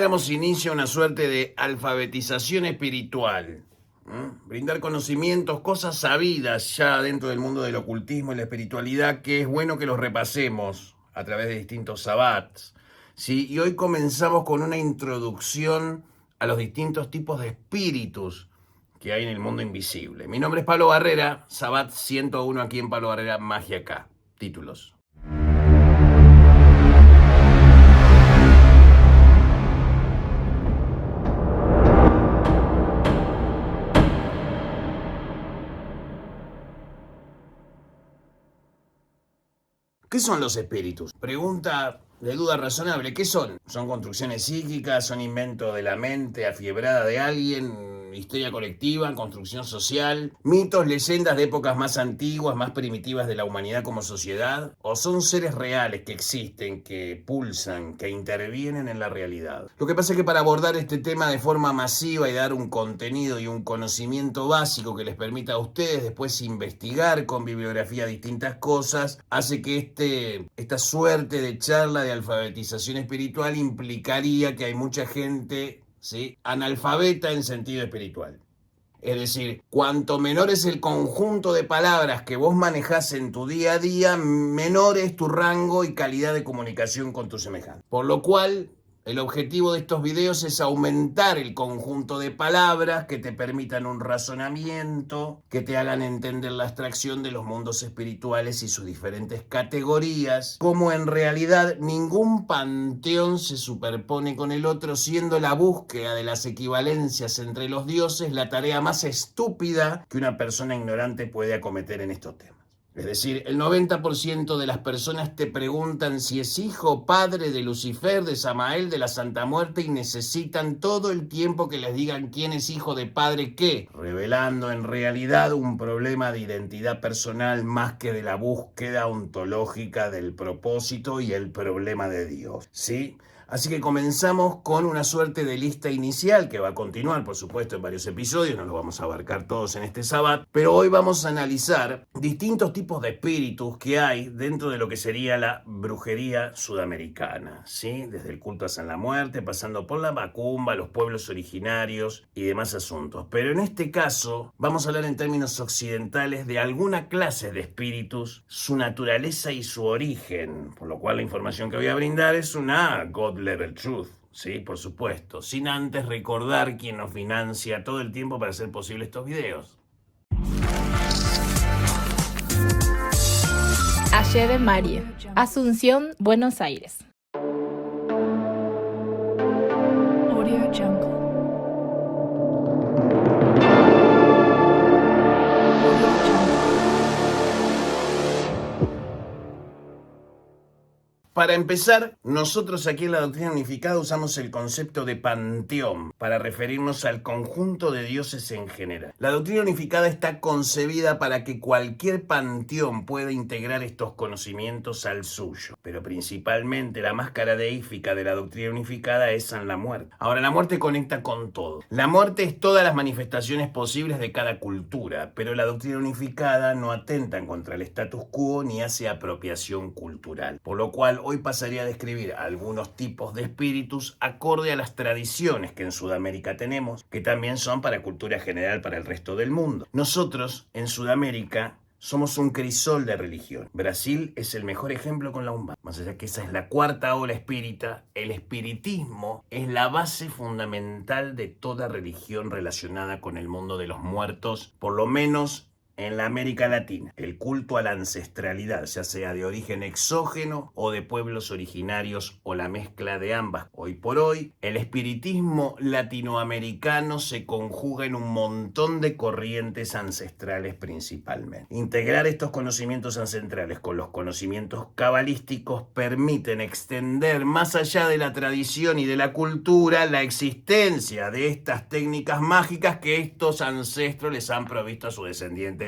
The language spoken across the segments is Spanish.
damos inicio a una suerte de alfabetización espiritual. Brindar conocimientos, cosas sabidas ya dentro del mundo del ocultismo y la espiritualidad, que es bueno que los repasemos a través de distintos sabbats. ¿Sí? Y hoy comenzamos con una introducción a los distintos tipos de espíritus que hay en el mundo invisible. Mi nombre es Pablo Barrera, Sabbat 101 aquí en Pablo Barrera, Magia Acá. Títulos. ¿Qué son los espíritus? Pregunta de duda razonable. ¿Qué son? ¿Son construcciones psíquicas? ¿Son invento de la mente afiebrada de alguien? ¿Histeria colectiva? ¿Construcción social? ¿Mitos, leyendas de épocas más antiguas, más primitivas de la humanidad como sociedad? ¿O son seres reales que existen, que pulsan, que intervienen en la realidad? Lo que pasa es que para abordar este tema de forma masiva y dar un contenido y un conocimiento básico que les permita a ustedes después investigar con bibliografía distintas cosas, hace que esta suerte de charla de alfabetización espiritual implicaría que hay mucha gente, ¿sí?, analfabeta en sentido espiritual. Es decir, cuanto menor es el conjunto de palabras que vos manejás en tu día a día, menor es tu rango y calidad de comunicación con tu semejante. Por lo cual, el objetivo de estos videos es aumentar el conjunto de palabras que te permitan un razonamiento, que te hagan entender la abstracción de los mundos espirituales y sus diferentes categorías, como en realidad ningún panteón se superpone con el otro, siendo la búsqueda de las equivalencias entre los dioses la tarea más estúpida que una persona ignorante puede acometer en estos temas. Es decir, el 90% de las personas te preguntan si es hijo o padre de Lucifer, de Samael, de la Santa Muerte, y necesitan todo el tiempo que les digan quién es hijo de padre qué, revelando en realidad un problema de identidad personal más que de la búsqueda ontológica del propósito y el problema de Dios, ¿sí? Así que comenzamos con una suerte de lista inicial que va a continuar, por supuesto, en varios episodios, no los vamos a abarcar todos en este Sabbat, pero hoy vamos a analizar distintos tipos de espíritus que hay dentro de lo que sería la brujería sudamericana, ¿sí? Desde el culto a San la Muerte, pasando por la macumba, los pueblos originarios y demás asuntos. Pero en este caso vamos a hablar en términos occidentales de alguna clase de espíritus, su naturaleza y su origen, por lo cual la información que voy a brindar es una God Level Truth, sí, por supuesto, sin antes recordar quién nos financia todo el tiempo para hacer posible estos videos. Aye de María, Asunción, Buenos Aires. Audio Jungle. Para empezar, nosotros aquí en la Doctrina Unificada usamos el concepto de panteón para referirnos al conjunto de dioses en general. La Doctrina Unificada está concebida para que cualquier panteón pueda integrar estos conocimientos al suyo, pero principalmente la máscara deífica de la Doctrina Unificada es San la Muerte. Ahora, la muerte conecta con todo. La muerte es todas las manifestaciones posibles de cada cultura, pero la Doctrina Unificada no atenta contra el status quo ni hace apropiación cultural, por lo cual hoy pasaría a describir algunos tipos de espíritus acorde a las tradiciones que en Sudamérica tenemos, que también son para cultura general para el resto del mundo. Nosotros, en Sudamérica, somos un crisol de religión. Brasil es el mejor ejemplo con la Umbanda. Más allá que esa es la cuarta ola espírita, el espiritismo es la base fundamental de toda religión relacionada con el mundo de los muertos, por lo menos en la América Latina. El culto a la ancestralidad, ya sea de origen exógeno o de pueblos originarios o la mezcla de ambas. Hoy por hoy, el espiritismo latinoamericano se conjuga en un montón de corrientes ancestrales principalmente. Integrar estos conocimientos ancestrales con los conocimientos cabalísticos permiten extender más allá de la tradición y de la cultura la existencia de estas técnicas mágicas que estos ancestros les han provisto a sus descendientes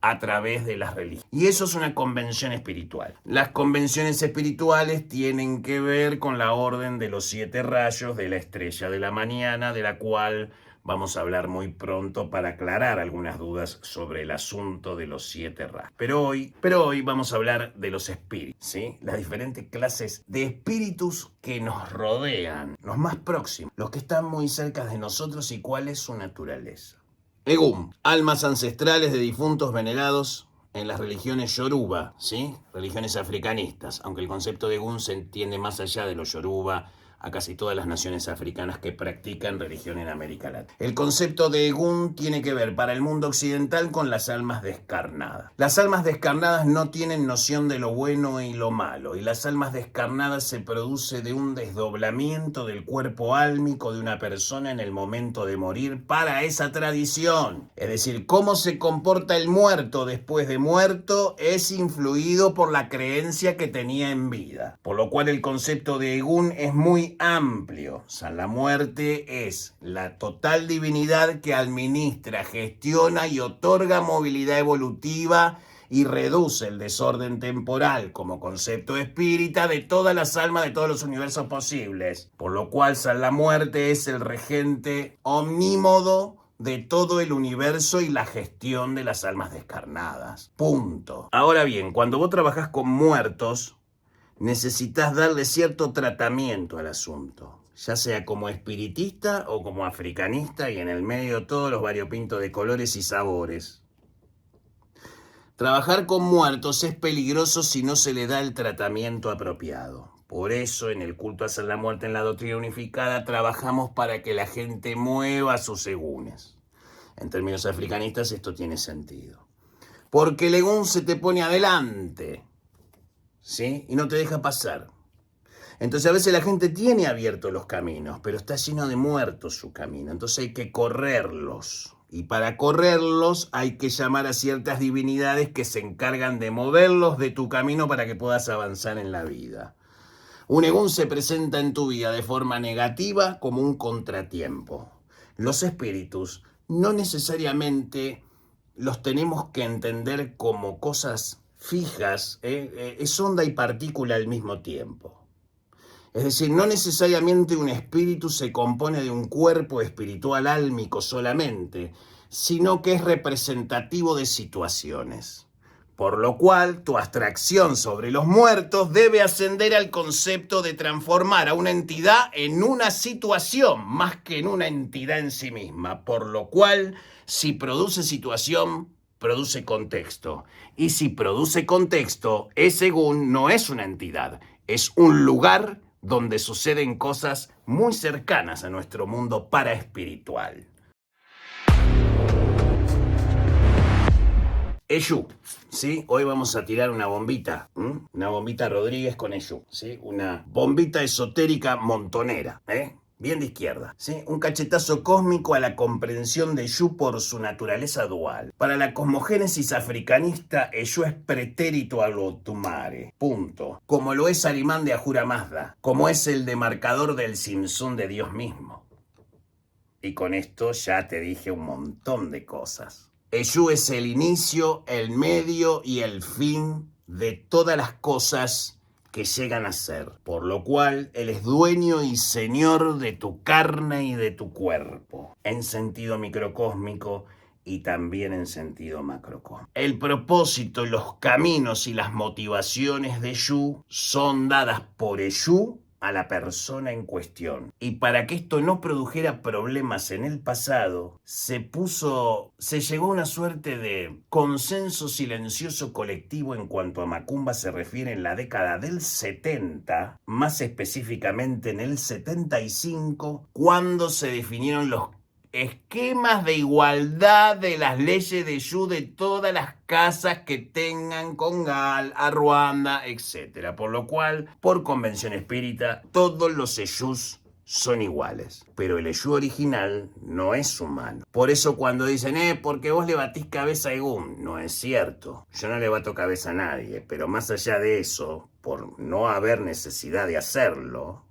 a través de las religiones. Y eso es una convención espiritual. Las convenciones espirituales tienen que ver con la orden de los 7 rayos de la estrella de la mañana, de la cual vamos a hablar muy pronto para aclarar algunas dudas sobre el asunto de los 7 rayos. Pero hoy vamos a hablar de los espíritus, ¿sí? Las diferentes clases de espíritus que nos rodean, los más próximos, los que están muy cerca de nosotros y cuál es su naturaleza. Egún, almas ancestrales de difuntos venerados en las religiones yoruba, ¿sí? Religiones africanistas, aunque el concepto de Egún se entiende más allá de los yoruba, a casi todas las naciones africanas que practican religión en América Latina. El concepto de Egún tiene que ver para el mundo occidental con las almas descarnadas. Las almas descarnadas no tienen noción de lo bueno y lo malo, y las almas descarnadas se produce de un desdoblamiento del cuerpo álmico de una persona en el momento de morir para esa tradición. Es decir, cómo se comporta el muerto después de muerto es influido por la creencia que tenía en vida. Por lo cual el concepto de Egún es muy amplio. O sea, la muerte es la total divinidad que administra, gestiona y otorga movilidad evolutiva y reduce el desorden temporal como concepto espírita de todas las almas de todos los universos posibles. Por lo cual, la muerte es el regente omnímodo de todo el universo y la gestión de las almas descarnadas. Punto. Ahora bien, cuando vos trabajás con muertos, necesitas darle cierto tratamiento al asunto, ya sea como espiritista o como africanista y en el medio todos los variopintos de colores y sabores. Trabajar con muertos es peligroso si no se le da el tratamiento apropiado. Por eso en el culto a la muerte en la doctrina unificada trabajamos para que la gente mueva sus egunes. En términos africanistas esto tiene sentido. Porque el egún se te pone adelante, ¿sí? Y no te deja pasar. Entonces a veces la gente tiene abiertos los caminos, pero está lleno de muertos su camino. Entonces hay que correrlos. Y para correrlos hay que llamar a ciertas divinidades que se encargan de moverlos de tu camino para que puedas avanzar en la vida. Un egún se presenta en tu vida de forma negativa como un contratiempo. Los espíritus no necesariamente los tenemos que entender como cosas fijas, es onda y partícula al mismo tiempo. Es decir, no necesariamente un espíritu se compone de un cuerpo espiritual álmico solamente, sino que es representativo de situaciones. Por lo cual, tu abstracción sobre los muertos debe ascender al concepto de transformar a una entidad en una situación, más que en una entidad en sí misma. Por lo cual, si produce situación, produce contexto. Y si produce contexto, ese egún no es una entidad, es un lugar donde suceden cosas muy cercanas a nuestro mundo paraespiritual. Eshu, ¿sí? Hoy vamos a tirar una bombita, una bombita Rodríguez con Eshu, ¿sí? Una bombita esotérica montonera, bien de izquierda, ¿sí? Un cachetazo cósmico a la comprensión de Eshu por su naturaleza dual. Para la cosmogénesis africanista, Eshu es pretérito a lo tumare, punto. Como lo es Arimán de Ahura Mazda, como es el demarcador del Simsón de Dios mismo. Y con esto ya te dije un montón de cosas. Eshu es el inicio, el medio y el fin de todas las cosas que llegan a ser, por lo cual Él es dueño y señor de tu carne y de tu cuerpo, en sentido microcósmico y también en sentido macrocósmico. El propósito, los caminos y las motivaciones de Eshu son dadas por Eshu a la persona en cuestión. Y para que esto no produjera problemas en el pasado, se llegó a una suerte de consenso silencioso colectivo en cuanto a Macumba se refiere en la década del 70, más específicamente en el 75, cuando se definieron los esquemas de igualdad de las leyes de Eshu de todas las casas que tengan Congal, a Ruanda, etc. Por lo cual, por convención espírita, todos los Eshus son iguales. Pero el Eshu original no es humano. Por eso cuando dicen, porque vos le batís cabeza a Egún, no es cierto. Yo no le bato cabeza a nadie, pero más allá de eso, por no haber necesidad de hacerlo,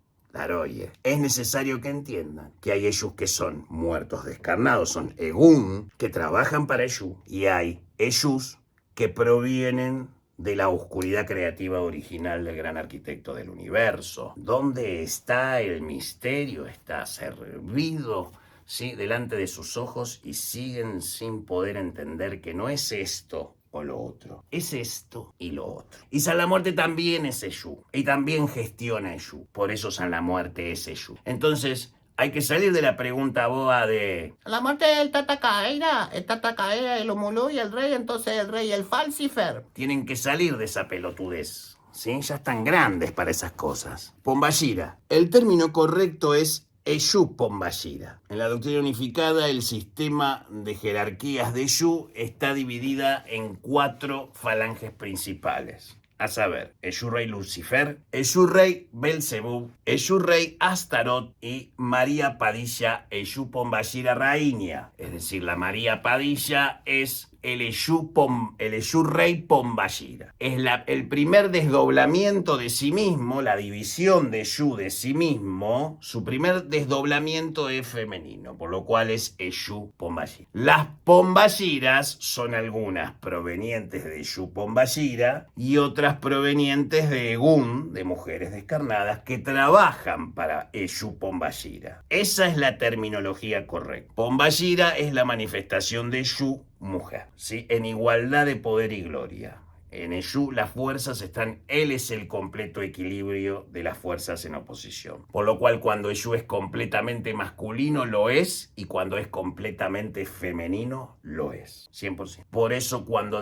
Oye, es necesario que entiendan que hay Eshus que son muertos descarnados, son Egún, que trabajan para Eshu, y hay Eshus que provienen de la oscuridad creativa original del gran arquitecto del universo. ¿Dónde está el misterio? Está servido, ¿sí?, delante de sus ojos y siguen sin poder entender que no es esto o lo otro. Es esto y lo otro. Y San la Muerte también es Eshu. Y también gestiona Eshu. Por eso San la Muerte es Eshu. Entonces, hay que salir de la pregunta boba de La muerte del Tata Caeira, el Tata Caeira, el Omulú y el rey, entonces el rey, el Falcifer. tienen que salir de esa pelotudez, ¿sí? Ya están grandes para esas cosas. Pombashira. El término correcto es Eshu Pombashira. En la doctrina unificada, el sistema de jerarquías de Eshu está dividida en 4 falanges principales. A saber, Eshu Rey Lucifer, Eshu Rey Belzebú, Eshu Rey Astarot y María Padilla Eshu Pombashira Raíña. Es decir, la María Padilla es el Eshu Rey Pombashira. Es el primer desdoblamiento de sí mismo, la división de Eshu de sí mismo, su primer desdoblamiento es femenino, por lo cual es Eshu Pombashira. Las Pombashiras son algunas provenientes de Eshu Pombashira y otras provenientes de Egun, de mujeres descarnadas, que trabajan para Eshu Pombashira. Esa es la terminología correcta. Pombashira es la manifestación de Eshu mujer, ¿sí?, en igualdad de poder y gloria. En Eshu las fuerzas están, él es el completo equilibrio de las fuerzas en oposición. Por lo cual cuando Eshu es completamente masculino, lo es, y cuando es completamente femenino, lo es. 100%. Por eso cuando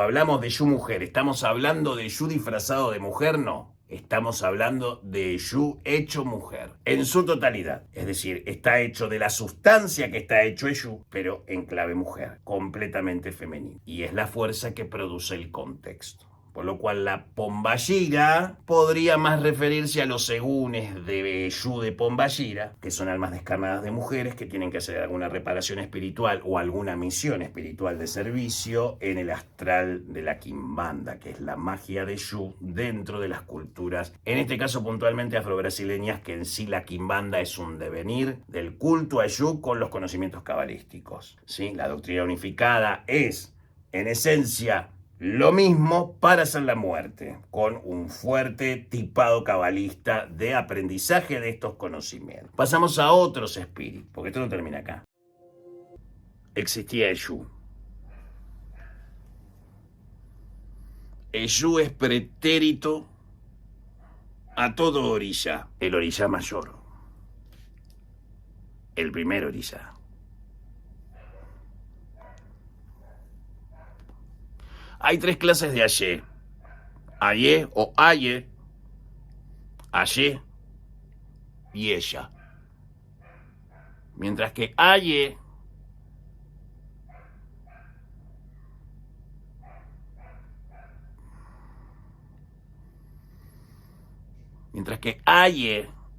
hablamos de Eshu mujer, ¿estamos hablando de Eshu disfrazado de mujer? No. Estamos hablando de Eshu hecho mujer, en su totalidad. Es decir, está hecho de la sustancia que está hecho Eshu, pero en clave mujer, completamente femenino. Y es la fuerza que produce el contexto. Por lo cual la Pombashira podría más referirse a los egunes de Eshu de Pombashira, que son almas descarnadas de mujeres que tienen que hacer alguna reparación espiritual o alguna misión espiritual de servicio en el astral de la Quimbanda, que es la magia de Eshu dentro de las culturas, en este caso puntualmente afrobrasileñas, que en sí la Quimbanda es un devenir del culto a Eshu con los conocimientos cabalísticos, ¿sí? La doctrina unificada es, en esencia, lo mismo para San la Muerte, con un fuerte tipado cabalista de aprendizaje de estos conocimientos. Pasamos a otros espíritus, porque esto no termina acá. Existía Eshu. Eshu es pretérito a todo orilla, el orilla mayor, el primer orilla. Hay 3 clases de Ayé. Ayé o Aye, Ayé y ella. Mientras que Ayé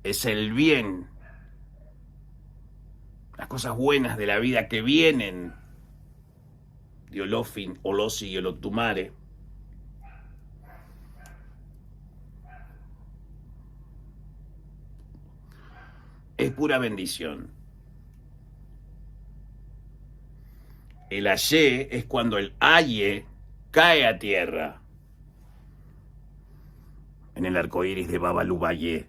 es el bien, las cosas buenas de la vida que vienen de Olofin, Olosi y Olotumare. Es pura bendición. El Ayé es cuando el Aye cae a tierra en el arco iris de Babalubayé.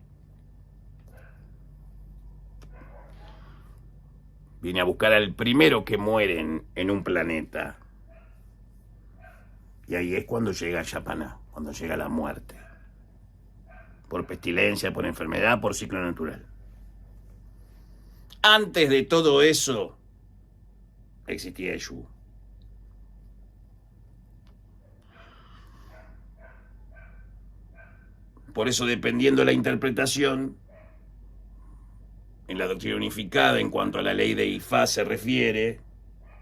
Viene a buscar al primero que muere en un planeta. Y ahí es cuando llega Yapaná, cuando llega la muerte. Por pestilencia, por enfermedad, por ciclo natural. Antes de todo eso, existía Eshu. Por eso, dependiendo de la interpretación, en la doctrina unificada, en cuanto a la ley de Ifá se refiere,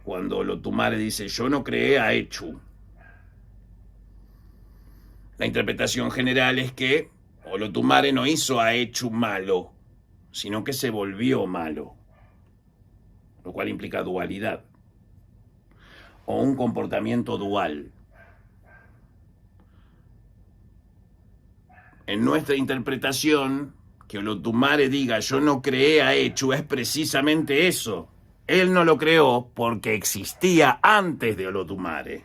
cuando Olotumare dice, yo no creé a Eshu, la interpretación general es que Olotumare no hizo a Eshu malo, sino que se volvió malo, lo cual implica dualidad, o un comportamiento dual. En nuestra interpretación, que Olotumare diga yo no creé a Eshu es precisamente eso, Él no lo creó porque existía antes de Olotumare.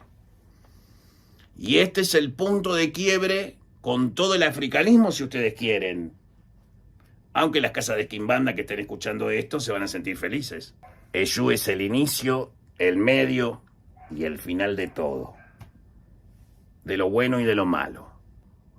Y este es el punto de quiebre con todo el africanismo, si ustedes quieren. Aunque las casas de Quimbanda que estén escuchando esto se van a sentir felices. Eshu es el inicio, el medio y el final de todo. De lo bueno y de lo malo.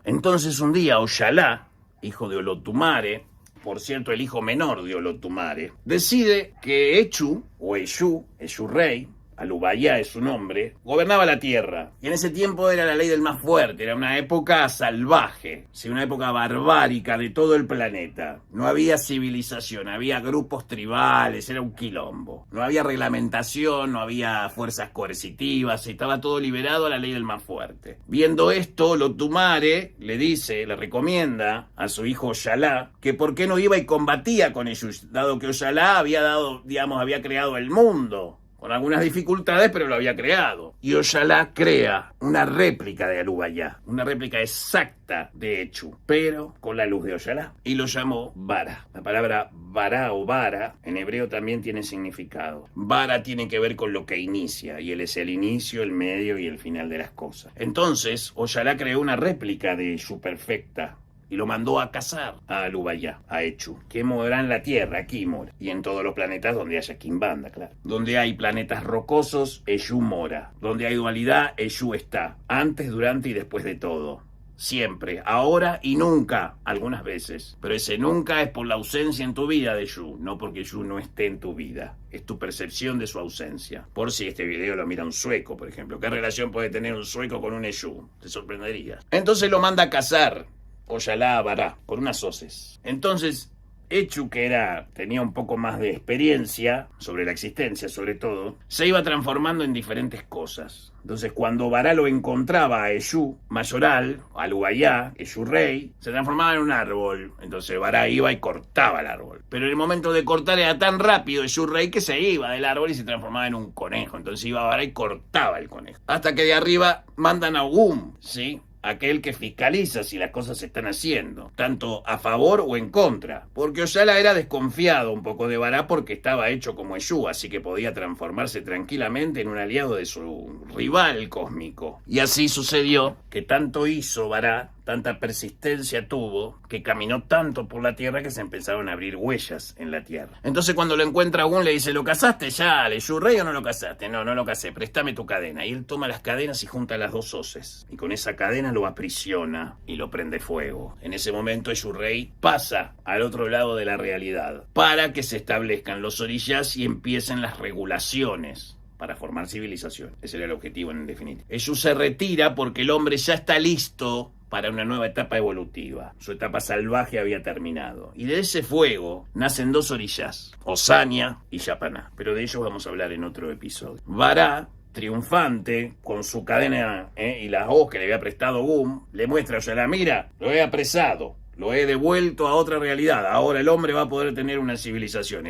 Entonces un día Oxalá, hijo de Olotumare, por cierto el hijo menor de Olotumare, decide que Echu, o Eshu Rey, Alubaya es su nombre, gobernaba la tierra. Y en ese tiempo era la ley del más fuerte, era una época salvaje, ¿sí? Una época barbárica de todo el planeta. No había civilización, había grupos tribales, era un quilombo. No había reglamentación, no había fuerzas coercitivas, estaba todo liberado a la ley del más fuerte. Viendo esto, Olotumare le recomienda a su hijo Oxalá que por qué no iba y combatía con ellos, dado que Oxalá había creado el mundo. Con algunas dificultades, pero lo había creado. Y Oxalá crea una réplica de Alubaya, una réplica exacta de Echu, pero con la luz de Oxalá. Y lo llamó Vara. La palabra Vara o Vara en hebreo también tiene significado. Vara tiene que ver con lo que inicia, y él es el inicio, el medio y el final de las cosas. Entonces, Oxalá creó una réplica de Echu perfecta. Y lo mandó a cazar a Alubaya, a Echu, que morará en la Tierra, aquí mora. Y en todos los planetas donde haya Quimbanda, claro. Donde hay planetas rocosos, Eshu mora. Donde hay dualidad, Eshu está. Antes, durante y después de todo. Siempre, ahora y nunca, algunas veces. Pero ese nunca es por la ausencia en tu vida de Eshu, no porque Eshu no esté en tu vida. Es tu percepción de su ausencia. Por si este video lo mira un sueco, por ejemplo. ¿Qué relación puede tener un sueco con un Eshu? Te sorprenderías. Entonces lo manda a cazar. Oxalá Vará, con unas hoces. Entonces, Echu, que tenía un poco más de experiencia sobre la existencia, sobre todo, se iba transformando en diferentes cosas. Entonces, cuando Vará lo encontraba a Eshu Mayoral, a Alubaya, Eshu Rey, se transformaba en un árbol. Entonces, Vará iba y cortaba el árbol. Pero en el momento de cortar era tan rápido Eshu Rey que se iba del árbol y se transformaba en un conejo. Entonces iba Vará y cortaba el conejo. Hasta que de arriba mandan a Ogum, ¿sí? Aquel que fiscaliza si las cosas se están haciendo, tanto a favor o en contra. Porque Oxalá era desconfiado un poco de Vará porque estaba hecho como Eshu, así que podía transformarse tranquilamente en un aliado de su rival cósmico. Y así sucedió que tanto hizo Vará, tanta persistencia tuvo, que caminó tanto por la tierra que se empezaron a abrir huellas en la tierra. Entonces cuando lo encuentra Ogum le dice, ¿lo cazaste ya, Eshu Rey, o no lo cazaste? No, no lo cacé, préstame tu cadena. Y él toma las cadenas y junta las dos hoces. Y con esa cadena lo aprisiona y lo prende fuego. En ese momento Eshu Rey pasa al otro lado de la realidad para que se establezcan los orishas y empiecen las regulaciones para formar civilización. Ese era el objetivo en definitiva. Eshu se retira porque el hombre ya está listo para una nueva etapa evolutiva. Su etapa salvaje había terminado. Y de ese fuego nacen dos orishas, Osania y Yapaná. Pero de ellos vamos a hablar en otro episodio. Vará, triunfante, con su cadena y las hoz que le había prestado Ogum, le muestra a Oxalá, mira, lo he apresado, lo he devuelto a otra realidad, ahora el hombre va a poder tener una civilización.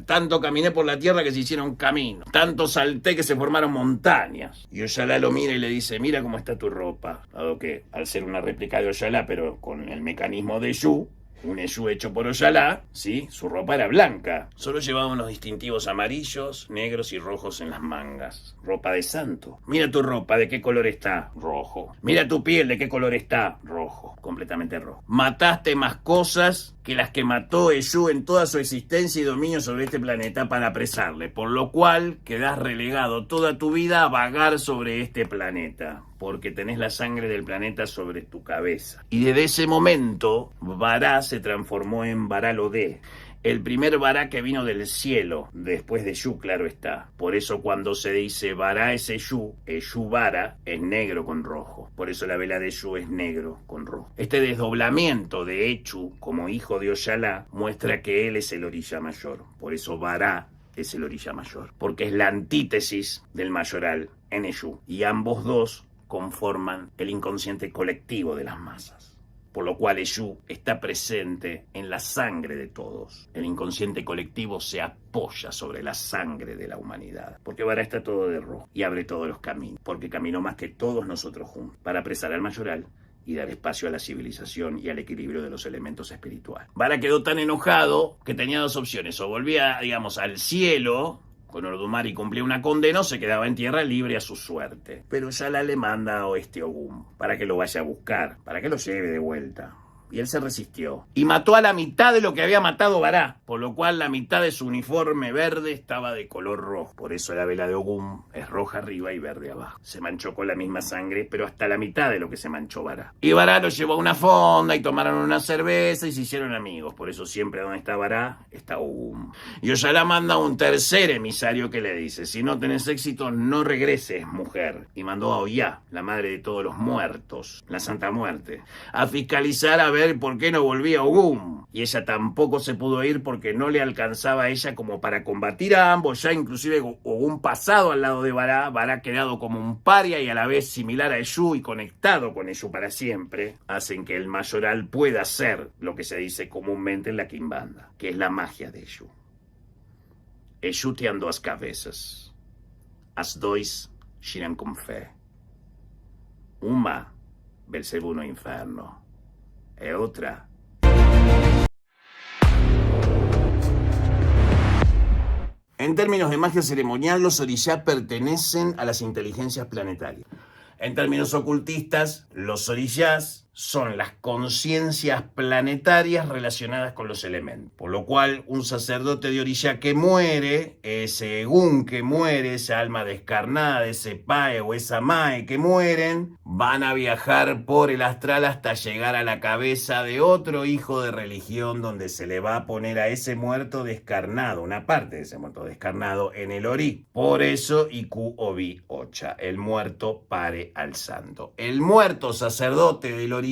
Tanto caminé por la tierra que se hicieron caminos, tanto salté que se formaron montañas. Y Oxalá lo mira y le dice, mira cómo está tu ropa, dado que al ser una réplica de Oxalá, pero con el mecanismo de Eshu, un Eshu hecho por Oxalá, ¿sí? Su ropa era blanca. Solo llevaba unos distintivos amarillos, negros y rojos en las mangas. Ropa de santo. Mira tu ropa, ¿de qué color está? Rojo. Mira tu piel, ¿de qué color está? Rojo. Completamente rojo. Mataste más cosas que las que mató Eshu en toda su existencia y dominio sobre este planeta para apresarle, por lo cual quedás relegado toda tu vida a vagar sobre este planeta, porque tenés la sangre del planeta sobre tu cabeza. Y desde ese momento, Vará se transformó en Vará-Lodé, el primer Vará que vino del cielo, después de Eshu, claro está. Por eso cuando se dice Vará es Eshu, Eshu Vara es negro con rojo. Por eso la vela de Eshu es negro con rojo. Este desdoblamiento de Echu como hijo de Oxalá muestra que él es el orilla mayor. Por eso Vará es el orilla mayor. Porque es la antítesis del mayoral en Eshu. Y ambos dos conforman el inconsciente colectivo de las masas. Por lo cual Eshu está presente en la sangre de todos. El inconsciente colectivo se apoya sobre la sangre de la humanidad. Porque Vará está todo de rojo y abre todos los caminos. Porque caminó más que todos nosotros juntos para apresar al mayoral y dar espacio a la civilización y al equilibrio de los elementos espirituales. Vará quedó tan enojado que tenía dos opciones. O volvía, digamos, al cielo Cuando Olodumare cumplía una condena, se quedaba en tierra libre a su suerte. Pero Oyala le manda a Ogum para que lo vaya a buscar, para que lo lleve de vuelta. Y él se resistió. Y mató a la mitad de lo que había matado Bará, por lo cual la mitad de su uniforme verde estaba de color rojo. Por eso la vela de Ogum es roja arriba y verde abajo. Se manchó con la misma sangre, pero hasta la mitad de lo que se manchó Bará. Y Bará lo llevó a una fonda y tomaron una cerveza y se hicieron amigos. Por eso siempre donde está Bará, está Ogum. Y Oyala manda a un tercer emisario que le dice: si no tenés éxito, no regreses, mujer. Y mandó a Oyá, la madre de todos los muertos, la Santa Muerte, a fiscalizar a ver por qué no volvía Ogum. Y ella tampoco se pudo ir porque no le alcanzaba a ella como para combatir a ambos. Ya inclusive Ogum pasado al lado de Bará, Bará quedado como un paria y a la vez similar a Eshu y conectado con Eshu para siempre, hacen que el mayoral pueda hacer lo que se dice comúnmente en la Quimbanda, que es la magia de Eshu. Eshu tem duas cabeças. As dois giram com fé. Uma, Belzebú no inferno. E otra. En términos de magia ceremonial, los orishá pertenecen a las inteligencias planetarias. En términos ocultistas, los orishás son las conciencias planetarias relacionadas con los elementos. Por lo cual, un sacerdote de orishá que muere, ese egún que muere, esa alma descarnada, ese pae o esa mae que mueren, van a viajar por el astral hasta llegar a la cabeza de otro hijo de religión donde se le va a poner a ese muerto descarnado, una parte de ese muerto descarnado en el orí. Por eso, Iku Obi Ocha, el muerto pare al santo. El muerto sacerdote del orishá,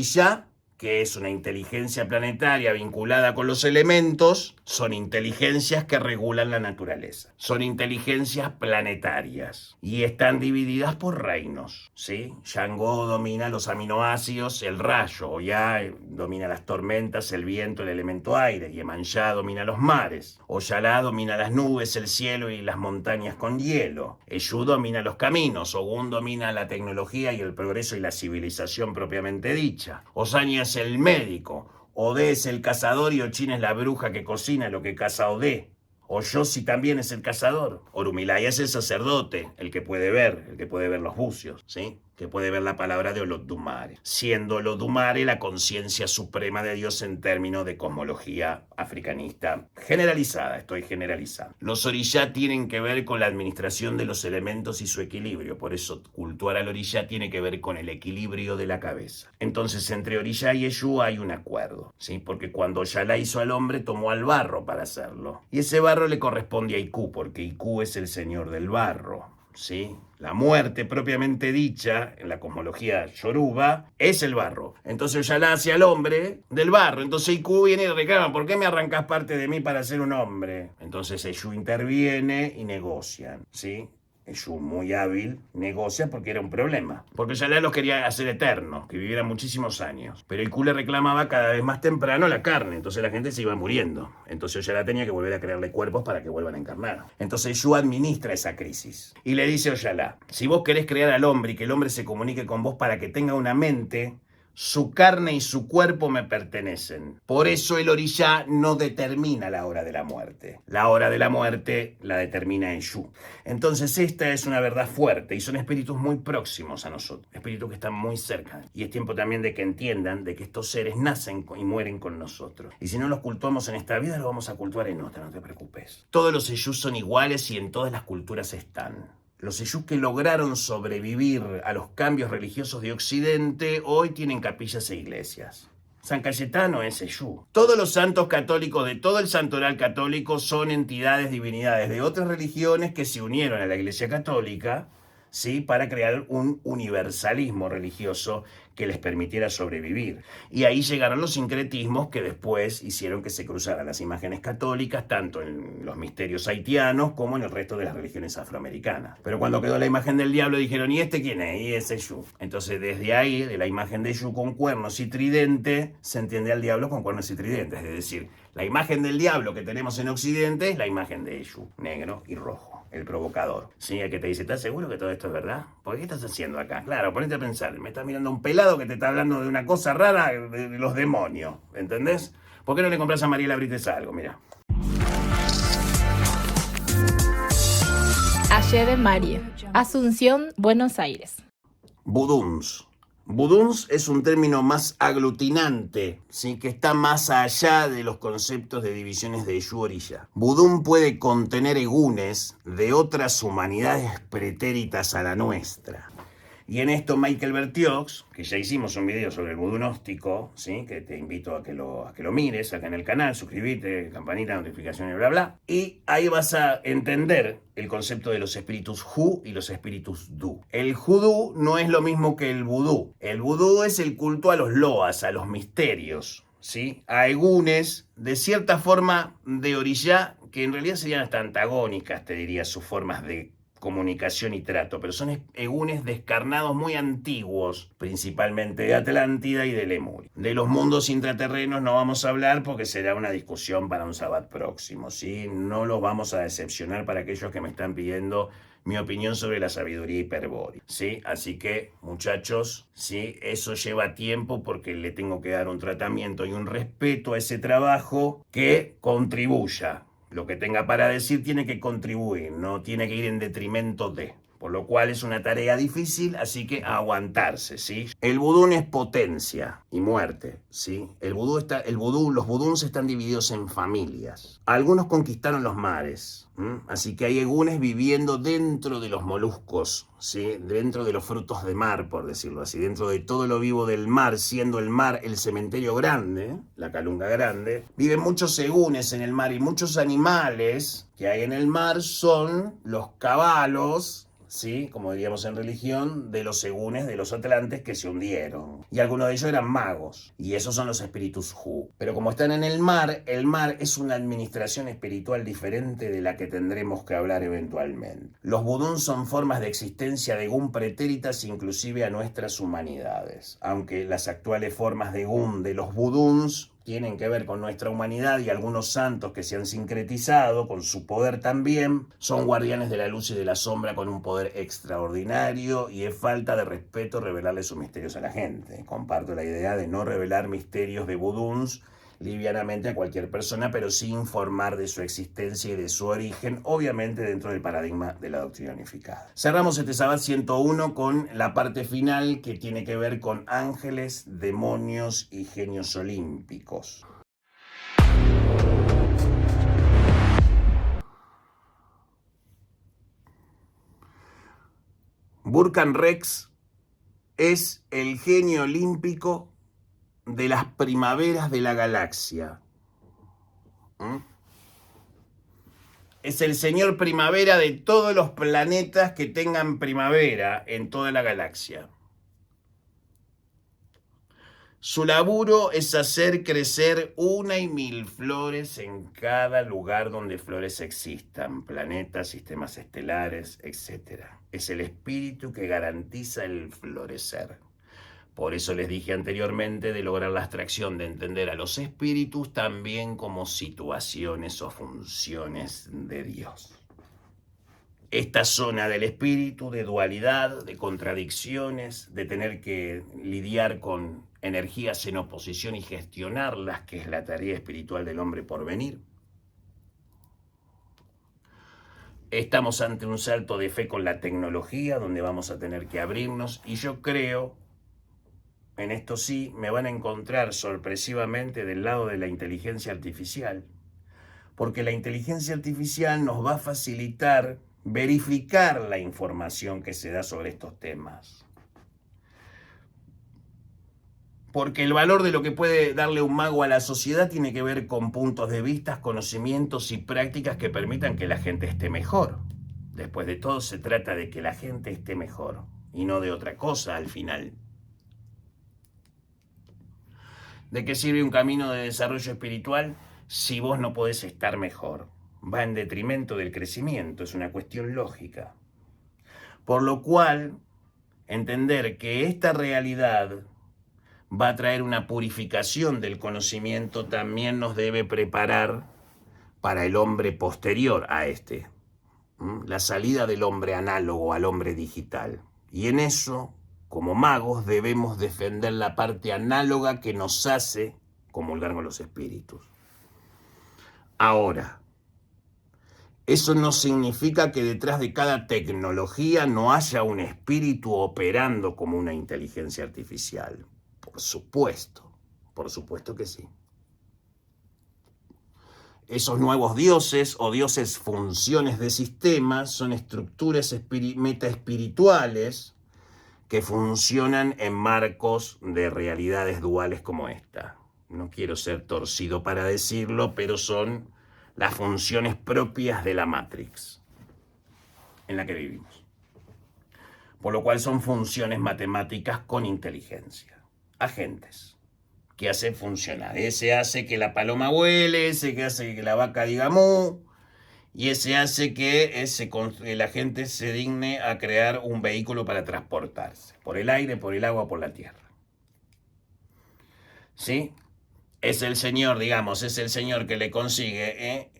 que es una inteligencia planetaria vinculada con los elementos, son inteligencias que regulan la naturaleza. Son inteligencias planetarias y están divididas por reinos, ¿sí? Shango domina los aminoácidos, el rayo, Oya domina las tormentas, el viento, el elemento aire, Yemanjá domina los mares, Oyalá domina las nubes, el cielo y las montañas con hielo, Eshu domina los caminos, Ogún domina la tecnología y el progreso y la civilización propiamente dicha, Osaña es el médico, Odé es el cazador y Ochin es la bruja que cocina lo que caza Odé. Oyosi también es el cazador. Orumilaya es el sacerdote, el que puede ver los bucios, ¿sí? Que puede ver la palabra de Olodumare, siendo Olodumare la conciencia suprema de Dios en términos de cosmología africanista generalizada, estoy generalizando. Los orishá tienen que ver con la administración de los elementos y su equilibrio, por eso cultuar al orishá tiene que ver con el equilibrio de la cabeza. Entonces entre orishá y Eshu hay un acuerdo, ¿sí? Porque cuando Oyalá hizo al hombre tomó al barro para hacerlo, y ese barro le corresponde a Iku, porque Iku es el señor del barro, ¿sí? La muerte propiamente dicha, en la cosmología yoruba, es el barro. Entonces Oyalá hace al hombre del barro. Entonces Iku viene y reclama: ¿por qué me arrancás parte de mí para ser un hombre? Entonces Eshu interviene y negocian, ¿sí? Eshu, muy hábil, negocia porque era un problema. Porque Oyalá los quería hacer eternos, que vivieran muchísimos años. Pero Iku le reclamaba cada vez más temprano la carne, entonces la gente se iba muriendo. Entonces Oyalá tenía que volver a crearle cuerpos para que vuelvan a encarnar. Entonces Eshu administra esa crisis. Y le dice a Oyalá: si vos querés crear al hombre y que el hombre se comunique con vos para que tenga una mente, su carne y su cuerpo me pertenecen. Por eso el orishá no determina la hora de la muerte. La hora de la muerte la determina Eshu. Entonces esta es una verdad fuerte y son espíritus muy próximos a nosotros. Espíritus que están muy cerca. Y es tiempo también de que entiendan de que estos seres nacen y mueren con nosotros. Y si no los cultuamos en esta vida, los vamos a cultuar en otra, no te preocupes. Todos los Eshu son iguales y en todas las culturas están. Los Eshu que lograron sobrevivir a los cambios religiosos de Occidente hoy tienen capillas e iglesias. San Cayetano es Eshu. Todos los santos católicos de todo el santoral católico son entidades, divinidades de otras religiones que se unieron a la Iglesia Católica, ¿sí? Para crear un universalismo religioso que les permitiera sobrevivir. Y ahí llegaron los sincretismos que después hicieron que se cruzaran las imágenes católicas, tanto en los misterios haitianos como en el resto de las religiones afroamericanas. Pero cuando quedó la imagen del diablo dijeron: ¿y este quién es? Y es Eshu. Entonces desde ahí, de la imagen de Eshu con cuernos y tridente, se entiende al diablo con cuernos y tridentes. Es decir, la imagen del diablo que tenemos en Occidente es la imagen de Eshu, negro y rojo, el provocador. Sí, el que te dice: ¿estás seguro que todo esto es verdad? ¿Por qué estás haciendo acá? Claro, ponete a pensar, me estás mirando un pelado que te está hablando de una cosa rara de los demonios, ¿entendés? ¿Por qué no le compras a Mariela Brites algo? Mira. Valle de María, Asunción, Buenos Aires. Vuduns. Vuduns es un término más aglutinante, ¿sí? Que está más allá de los conceptos de divisiones de Yu Orilla. Vudún puede contener egunes de otras humanidades pretéritas a la nuestra. Y en esto Michael Bertiox, que ya hicimos un video sobre el vudú gnóstico, ¿sí? Que te invito a que lo mires acá en el canal, suscribite, campanita, notificaciones, bla, bla. Y ahí vas a entender el concepto de los espíritus Hu y los espíritus Du. El Judú no es lo mismo que el vudú. El vudú es el culto a los loas, a los misterios, ¿sí? A egunes, de cierta forma de orilla, que en realidad serían hasta antagónicas, te diría, sus formas de comunicación y trato, pero son egunes descarnados muy antiguos, principalmente de Atlántida y de Lemuria. De los mundos intraterrenos no vamos a hablar porque será una discusión para un sábado próximo, ¿sí? No los vamos a decepcionar para aquellos que me están pidiendo mi opinión sobre la sabiduría hiperbórea, ¿sí? Así que, muchachos, ¿sí? Eso lleva tiempo porque le tengo que dar un tratamiento y un respeto a ese trabajo que contribuya. Lo que tenga para decir tiene que contribuir, no tiene que ir en detrimento de. Por lo cual es una tarea difícil, así que aguantarse, ¿sí? El vudú es potencia y muerte, ¿sí? Los vuduns están divididos en familias. Algunos conquistaron los mares, así que hay egunes viviendo dentro de los moluscos, ¿sí? Dentro de los frutos de mar, por decirlo así, dentro de todo lo vivo del mar, siendo el mar el cementerio grande, la calunga grande. Viven muchos egunes en el mar y muchos animales que hay en el mar son los caballos, ¿sí? Como diríamos en religión, de los egunes de los atlantes que se hundieron. Y algunos de ellos eran magos. Y esos son los espíritus Hu. Pero como están en el mar es una administración espiritual diferente de la que tendremos que hablar eventualmente. Los vuduns son formas de existencia de Gun pretéritas inclusive a nuestras humanidades. Aunque las actuales formas de Gun de los vuduns tienen que ver con nuestra humanidad y algunos santos que se han sincretizado con su poder también, son guardianes de la luz y de la sombra con un poder extraordinario y es falta de respeto revelarle sus misterios a la gente. Comparto la idea de no revelar misterios de vuduns livianamente a cualquier persona, pero sí informar de su existencia y de su origen, obviamente dentro del paradigma de la doctrina unificada. Cerramos este Sabbat 101 con la parte final que tiene que ver con ángeles, demonios y genios olímpicos. Burkan Rex es el genio olímpico de las primaveras de la galaxia. Es el señor primavera de todos los planetas que tengan primavera en toda la galaxia. Su laburo es hacer crecer 1.000 flores en cada lugar donde flores existan, planetas, sistemas estelares, etc. Es el espíritu que garantiza el florecer. Por eso les dije anteriormente de lograr la abstracción de entender a los espíritus también como situaciones o funciones de Dios. Esta zona del espíritu, de dualidad, de contradicciones, de tener que lidiar con energías en oposición y gestionarlas, que es la tarea espiritual del hombre por venir. Estamos ante un salto de fe con la tecnología, donde vamos a tener que abrirnos, y yo creo, en esto sí, me van a encontrar sorpresivamente del lado de la inteligencia artificial, porque la inteligencia artificial nos va a facilitar verificar la información que se da sobre estos temas. Porque el valor de lo que puede darle un mago a la sociedad tiene que ver con puntos de vista, conocimientos y prácticas que permitan que la gente esté mejor. Después de todo se trata de que la gente esté mejor y no de otra cosa al final. ¿De qué sirve un camino de desarrollo espiritual si vos no podés estar mejor? Va en detrimento del crecimiento, es una cuestión lógica. Por lo cual, entender que esta realidad va a traer una purificación del conocimiento también nos debe preparar para el hombre posterior a este. La salida del hombre análogo al hombre digital. Y en eso, como magos, debemos defender la parte análoga que nos hace comulgar con los espíritus. Ahora, Eso no significa que detrás de cada tecnología no haya un espíritu operando como una inteligencia artificial. Por supuesto que sí. Esos nuevos dioses o dioses funciones de sistema son estructuras metaespirituales que funcionan en marcos de realidades duales como esta. No quiero ser torcido para decirlo, pero son las funciones propias de la Matrix en la que vivimos. Por lo cual son funciones matemáticas con inteligencia. Agentes que hacen funcionar. Ese hace que la paloma vuele, ese que hace que la vaca diga mu, y ese hace que la gente se digne a crear un vehículo para transportarse, por el aire, por el agua, por la tierra. ¿Sí? Es el señor, digamos, es el señor que le consigue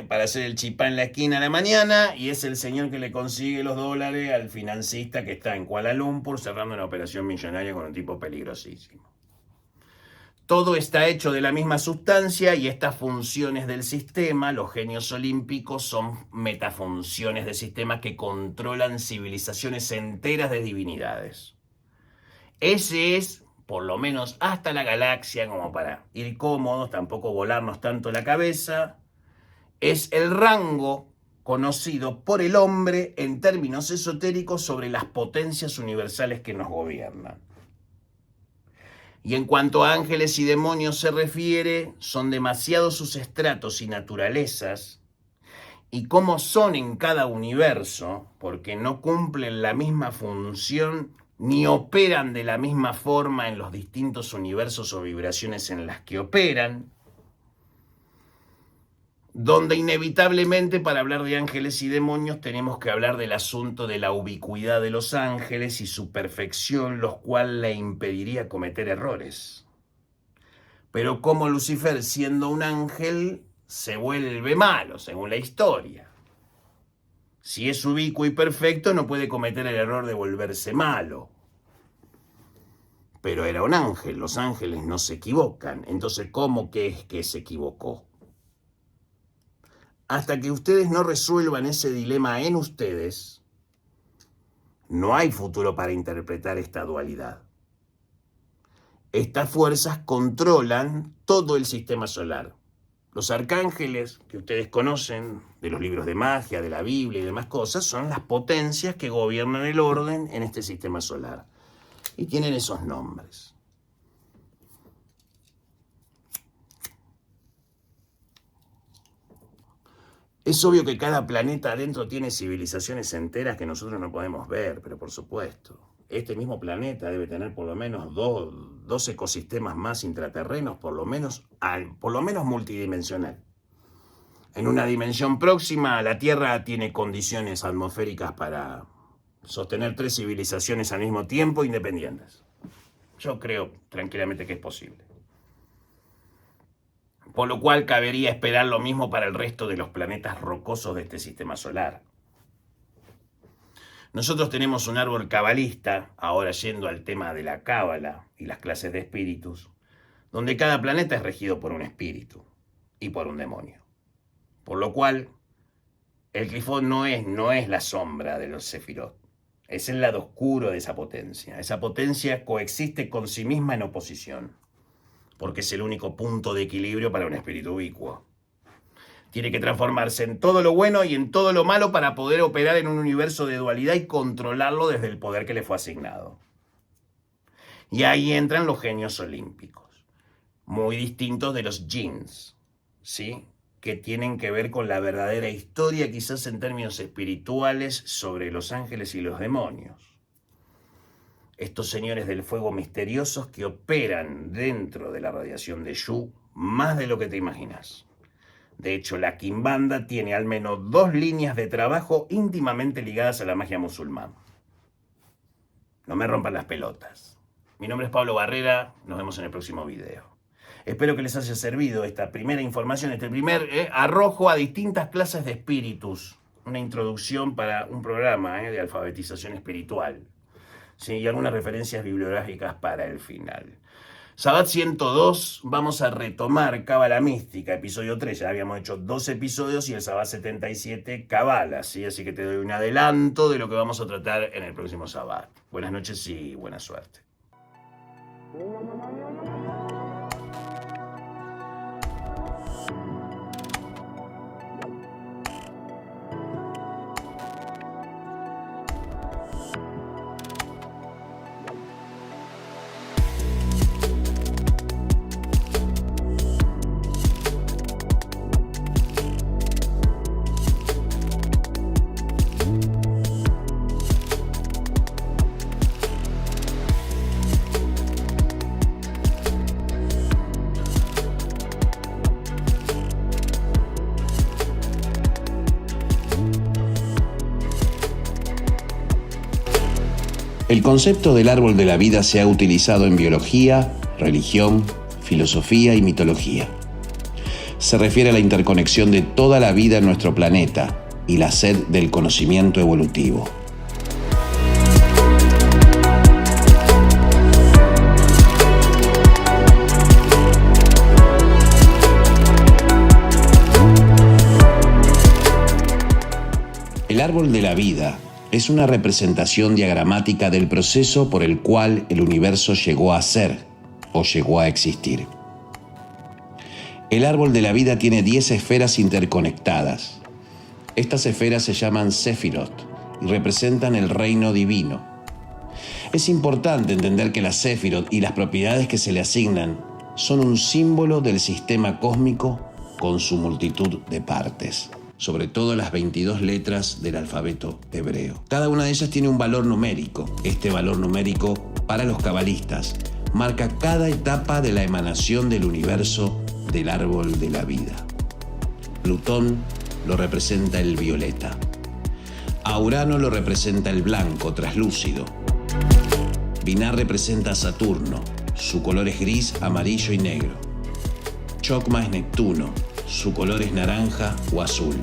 para hacer el chipá en la esquina a la mañana, y es el señor que le consigue los dólares al financista que está en Kuala Lumpur cerrando una operación millonaria con un tipo peligrosísimo. Todo está hecho de la misma sustancia y estas funciones del sistema, los genios olímpicos, son metafunciones de sistema que controlan civilizaciones enteras de divinidades. Ese es, por lo menos hasta la galaxia, como para ir cómodos, tampoco volarnos tanto la cabeza, es el rango conocido por el hombre en términos esotéricos sobre las potencias universales que nos gobiernan. Y en cuanto a ángeles y demonios se refiere, son demasiados sus estratos y naturalezas, y cómo son en cada universo, porque no cumplen la misma función ni operan de la misma forma en los distintos universos o vibraciones en las que operan, donde inevitablemente para hablar de ángeles y demonios tenemos que hablar del asunto de la ubicuidad de los ángeles y su perfección, lo cual le impediría cometer errores. Pero como Lucifer, siendo un ángel, se vuelve malo, según la historia. Si es ubicuo y perfecto, no puede cometer el error de volverse malo. Pero era un ángel, los ángeles no se equivocan. Entonces, ¿cómo que es que se equivocó? Hasta que ustedes no resuelvan ese dilema en ustedes, no hay futuro para interpretar esta dualidad. Estas fuerzas controlan todo el sistema solar. Los arcángeles que ustedes conocen de los libros de magia, de la Biblia y demás cosas, son las potencias que gobiernan el orden en este sistema solar. Y tienen esos nombres. Es obvio que cada planeta adentro tiene civilizaciones enteras que nosotros no podemos ver, pero por supuesto, este mismo planeta debe tener por lo menos dos ecosistemas más intraterrenos, por lo menos multidimensional. En una dimensión próxima, la Tierra tiene condiciones atmosféricas para sostener 3 civilizaciones al mismo tiempo independientes. Yo creo tranquilamente que es posible. Por lo cual cabería esperar lo mismo para el resto de los planetas rocosos de este sistema solar. Nosotros tenemos un árbol cabalista, ahora yendo al tema de la cábala y las clases de espíritus, donde cada planeta es regido por un espíritu y por un demonio. Por lo cual, el Clifón no es la sombra de los Sefirot, es el lado oscuro de esa potencia. Esa potencia coexiste con sí misma en oposición, porque es el único punto de equilibrio para un espíritu ubicuo. Tiene que transformarse en todo lo bueno y en todo lo malo para poder operar en un universo de dualidad y controlarlo desde el poder que le fue asignado. Y ahí entran los genios olímpicos, muy distintos de los jinns, ¿sí? Que tienen que ver con la verdadera historia, quizás en términos espirituales, sobre los ángeles y los demonios. Estos señores del fuego misteriosos que operan dentro de la radiación de Shu más de lo que te imaginas. De hecho, la Kimbanda tiene al menos 2 líneas de trabajo íntimamente ligadas a la magia musulmana. No me rompan las pelotas. Mi nombre es Pablo Barrera, nos vemos en el próximo video. Espero que les haya servido esta primera información, este primer arrojo a distintas clases de espíritus. Una introducción para un programa de alfabetización espiritual. Sí, y algunas referencias bibliográficas para el final. Sabbat 102, vamos a retomar Cábala Mística, episodio 3. Ya habíamos hecho 2 episodios y el Sabbat 77, Cábala, ¿sí? Así que te doy un adelanto de lo que vamos a tratar en el próximo Sabbat. Buenas noches y buena suerte. El concepto del árbol de la vida se ha utilizado en biología, religión, filosofía y mitología. Se refiere a la interconexión de toda la vida en nuestro planeta y la sed del conocimiento evolutivo. El árbol de la vida es una representación diagramática del proceso por el cual el universo llegó a ser o llegó a existir. El árbol de la vida tiene 10 esferas interconectadas. Estas esferas se llaman Sefirot y representan el reino divino. Es importante entender que las Sefirot y las propiedades que se le asignan son un símbolo del sistema cósmico con su multitud de partes, sobre todo las 22 letras del alfabeto hebreo. Cada una de ellas tiene un valor numérico. Este valor numérico, para los cabalistas, marca cada etapa de la emanación del universo del árbol de la vida. Plutón lo representa el violeta. A Urano lo representa el blanco, traslúcido. Binah representa a Saturno. Su color es gris, amarillo y negro. Chokmah es Neptuno. Su color es naranja o azul.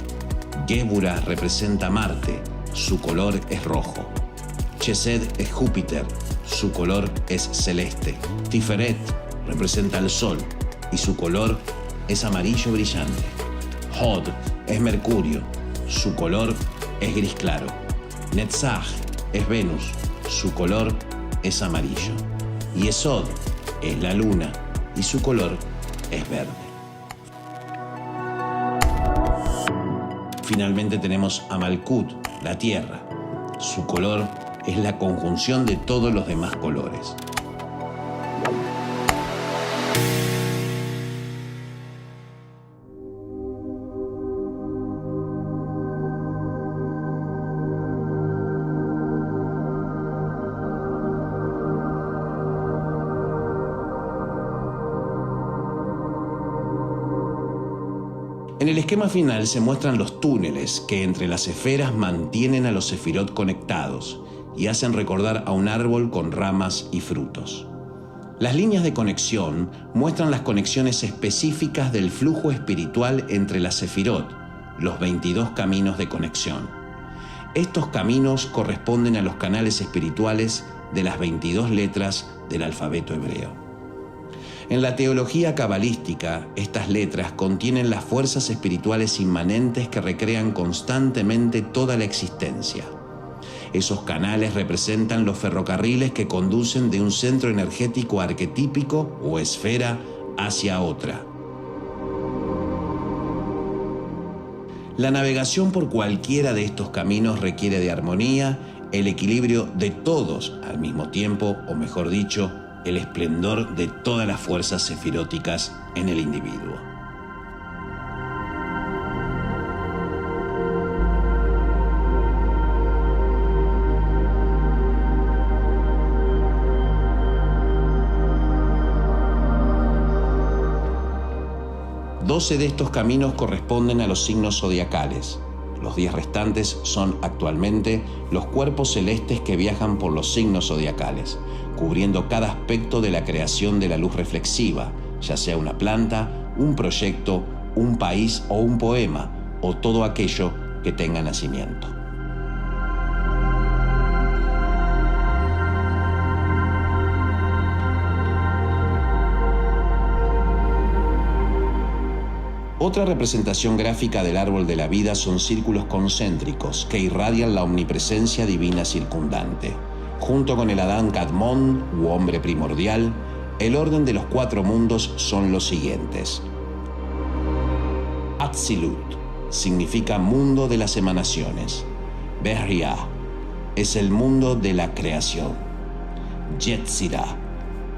Gébura representa a Marte, su color es rojo. Chesed es Júpiter, su color es celeste. Tiferet representa al Sol y su color es amarillo brillante. Hod es Mercurio, su color es gris claro. Netzach es Venus, su color es amarillo. Yesod es la luna y su color es verde. Finalmente tenemos a Malkut, la tierra. Su color es la conjunción de todos los demás colores. En el esquema final se muestran los túneles que entre las esferas mantienen a los sefirot conectados y hacen recordar a un árbol con ramas y frutos. Las líneas de conexión muestran las conexiones específicas del flujo espiritual entre las sefirot, los 22 caminos de conexión. Estos caminos corresponden a los canales espirituales de las 22 letras del alfabeto hebreo. En la teología cabalística, estas letras contienen las fuerzas espirituales inmanentes que recrean constantemente toda la existencia. Esos canales representan los ferrocarriles que conducen de un centro energético arquetípico o esfera hacia otra. La navegación por cualquiera de estos caminos requiere de armonía, el equilibrio de todos al mismo tiempo, o mejor dicho, el esplendor de todas las fuerzas sefiróticas en el individuo. Doce de estos caminos corresponden a los signos zodiacales. Los 10 restantes son actualmente los cuerpos celestes que viajan por los signos zodiacales, cubriendo cada aspecto de la creación de la luz reflexiva, ya sea una planta, un proyecto, un país o un poema, o todo aquello que tenga nacimiento. Otra representación gráfica del árbol de la vida son círculos concéntricos que irradian la omnipresencia divina circundante. Junto con el Adán Kadmon, u hombre primordial, el orden de los 4 mundos son los siguientes. Atzilut significa mundo de las emanaciones. Beriah es el mundo de la creación. Yetzirah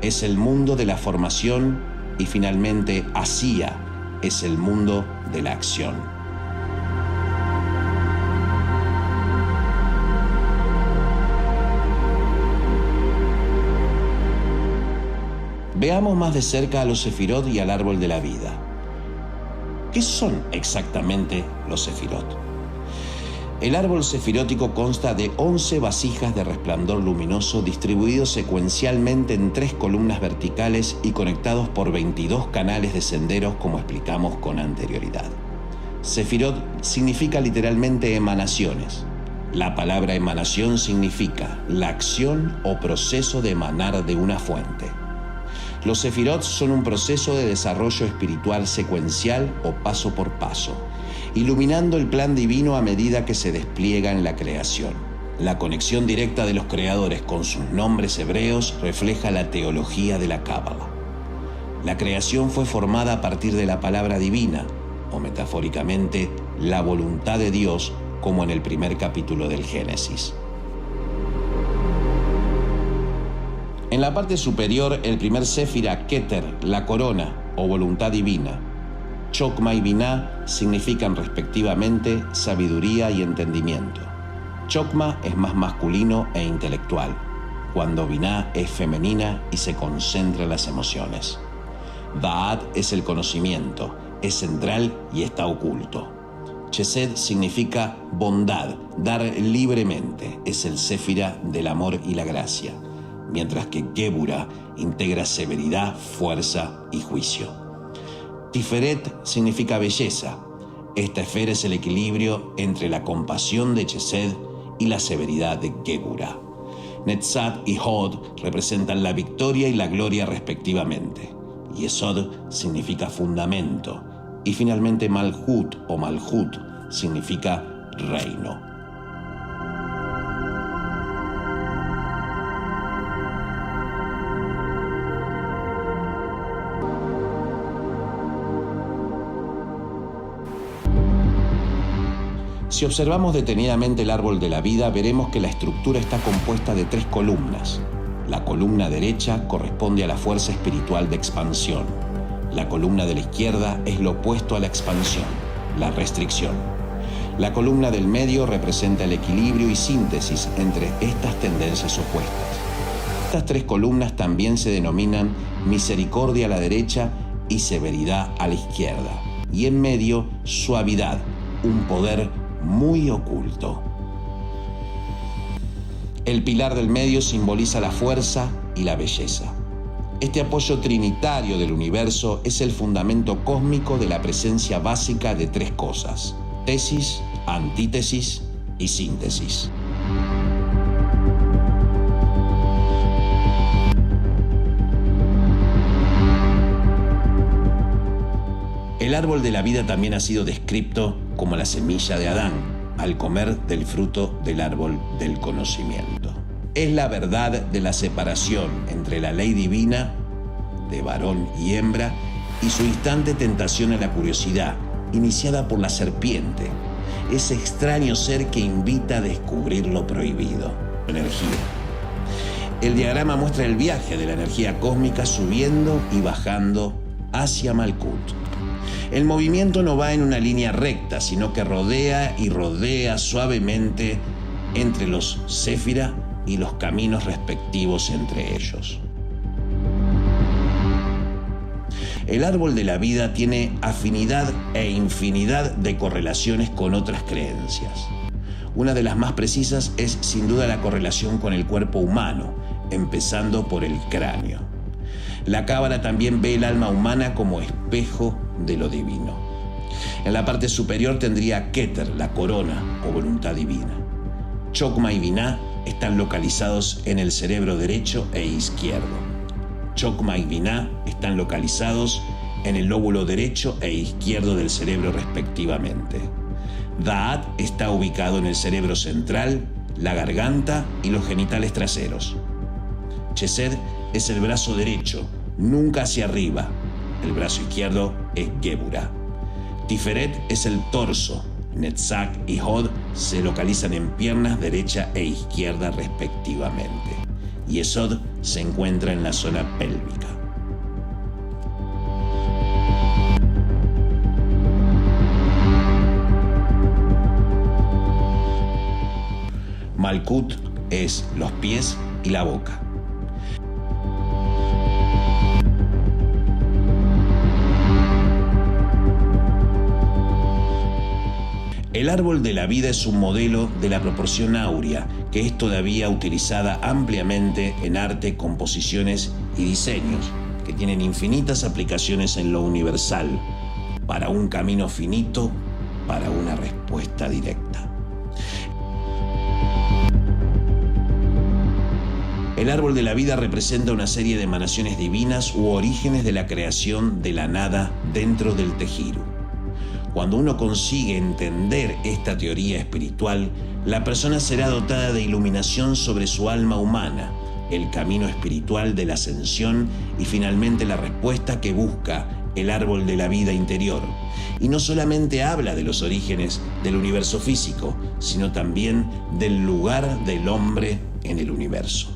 es el mundo de la formación y finalmente Asiya es el mundo de la acción. Veamos más de cerca a los sefirot y al árbol de la vida. ¿Qué son exactamente los sefirot? El árbol sefirótico consta de 11 vasijas de resplandor luminoso distribuidos secuencialmente en 3 columnas verticales y conectados por 22 canales de senderos, como explicamos con anterioridad. Sefirot significa literalmente emanaciones. La palabra emanación significa la acción o proceso de emanar de una fuente. Los sefirot son un proceso de desarrollo espiritual secuencial o paso por paso, iluminando el plan divino a medida que se despliega en la creación. La conexión directa de los creadores con sus nombres hebreos refleja la teología de la Cábala. La creación fue formada a partir de la palabra divina, o metafóricamente, la voluntad de Dios, como en el primer capítulo del Génesis. En la parte superior, el primer séfira, Keter, la corona, o voluntad divina. Chokma y Binah significan respectivamente sabiduría y entendimiento. Chokma es más masculino e intelectual, cuando Binah es femenina y se concentra en las emociones. Da'at es el conocimiento, es central y está oculto. Chesed significa bondad, dar libremente, es el séfira del amor y la gracia, mientras que Gebura integra severidad, fuerza y juicio. Tiferet significa belleza. Esta esfera es el equilibrio entre la compasión de Chesed y la severidad de Gebura. Netzat y Hod representan la victoria y la gloria respectivamente. Yesod significa fundamento. Y finalmente Malhut o Malhut significa reino. Si observamos detenidamente el árbol de la vida, veremos que la estructura está compuesta de 3 columnas. La columna derecha corresponde a la fuerza espiritual de expansión. La columna de la izquierda es lo opuesto a la expansión, la restricción. La columna del medio representa el equilibrio y síntesis entre estas tendencias opuestas. Estas 3 columnas también se denominan misericordia a la derecha y severidad a la izquierda. Y en medio, suavidad, un poder muy oculto. El pilar del medio simboliza la fuerza y la belleza. Este apoyo trinitario del universo es el fundamento cósmico de la presencia básica de 3 cosas: tesis, antítesis y síntesis. El árbol de la vida también ha sido descrito como la semilla de Adán, al comer del fruto del árbol del conocimiento. Es la verdad de la separación entre la ley divina, de varón y hembra, y su instante tentación a la curiosidad, iniciada por la serpiente, ese extraño ser que invita a descubrir lo prohibido. Energía. El diagrama muestra el viaje de la energía cósmica subiendo y bajando hacia Malkut. El movimiento no va en una línea recta, sino que rodea y rodea suavemente entre los séfira y los caminos respectivos entre ellos. El árbol de la vida tiene afinidad e infinidad de correlaciones con otras creencias. Una de las más precisas es sin duda la correlación con el cuerpo humano, empezando por el cráneo. La Cábala también ve el alma humana como espejo de lo divino. En la parte superior tendría Keter, la corona o voluntad divina. Chokma y Binah están localizados en el cerebro derecho e izquierdo. Chokma y Binah están localizados en el lóbulo derecho e izquierdo del cerebro respectivamente. Da'at está ubicado en el cerebro central, la garganta y los genitales traseros. Chesed es el brazo derecho, nunca hacia arriba. El brazo izquierdo es Gébura. Tiferet es el torso. Netzach y Hod se localizan en piernas derecha e izquierda respectivamente. Yesod se encuentra en la zona pélvica. Malkut es los pies y la boca. El árbol de la vida es un modelo de la proporción áurea que es todavía utilizada ampliamente en arte, composiciones y diseños, que tienen infinitas aplicaciones en lo universal, para un camino finito, para una respuesta directa. El árbol de la vida representa una serie de emanaciones divinas u orígenes de la creación de la nada dentro del tejido. Cuando uno consigue entender esta teoría espiritual, la persona será dotada de iluminación sobre su alma humana, el camino espiritual de la ascensión y finalmente la respuesta que busca el árbol de la vida interior. Y no solamente habla de los orígenes del universo físico, sino también del lugar del hombre en el universo.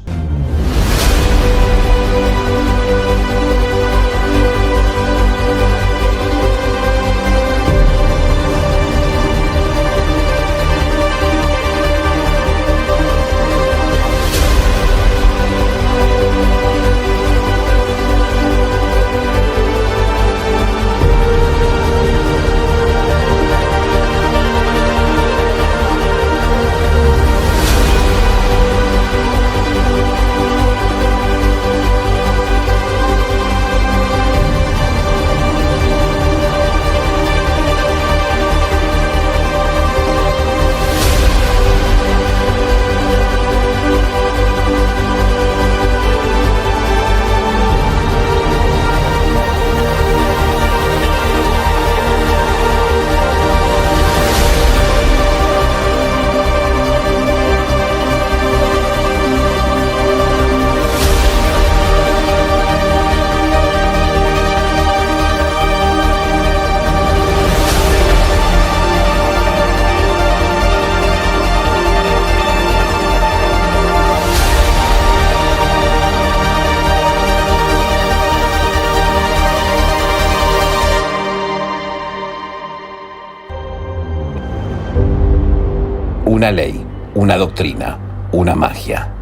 Una ley, una doctrina, una magia.